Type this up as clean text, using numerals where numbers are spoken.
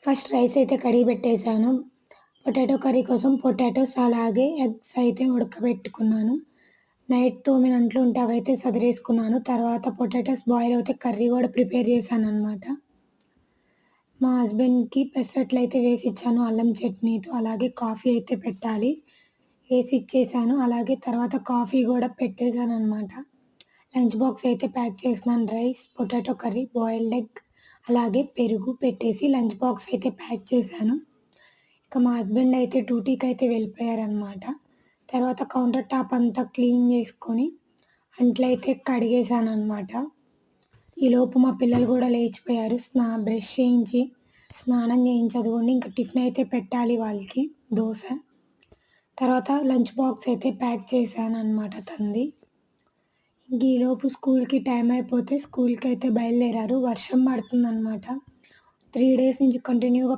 First rice అయితే కడిగి పెట్టేసాను. పొటాటో కర్రీ కోసం పొటాటోస్ అలాగే ఎగ్స్ అయితే ఉడకబెట్టుకున్నాను. నైట్ తోమిన అంట్లు ఉంటే అవైతే సదిరేసుకున్నాను. తర్వాత పొటాటోస్ బాయిల్ అవుతే కర్రీ గూడా ప్రిపేర్ చేశాననమాట. మా హస్బెండ్‌కి పెసరట్లయితే వేసిచ్చాను అల్లం చట్నీతో. అలాగే కాఫీ అయితే పెట్టాలి. వేసిచ్చేసాను. అలాగే తర్వాత కాఫీ గూడా పెట్టేసాననమాట. లంచ్ బాక్స్ అయితే ప్యాక్ చేస్తున్నాను. Rice, potato curry, boiled egg అలాగే పెరుగు పెట్టేసి లంచ్ బాక్స్ అయితే ప్యాక్ చేశాను. ఇక మా హస్బెండ్ అయితే డ్యూటీకైతే వెళ్ళిపోయారనమాట. తర్వాత కౌంటర్ టాప్ అంతా క్లీన్ చేసుకొని అంట్లయితే కడిగేశాననమాట. ఈలోపు మా పిల్లలు గూడా లేచిపోయారు. బ్రష్ చేయించి, స్నానం చేయించి అదిగోండి ఇంక టిఫిన్ అయితే పెట్టాలి వాళ్ళకి దోస. తర్వాత లంచ్ బాక్స్ అయితే ప్యాక్ చేశాననమాట తనది. ఇంక ఈలోపు స్కూల్‌కి టైం అయిపోతే స్కూల్‌కైతే బయలుదేరారు. వర్షం పడుతుందనమాట. 3 డేస్ నుంచి కంటిన్యూగా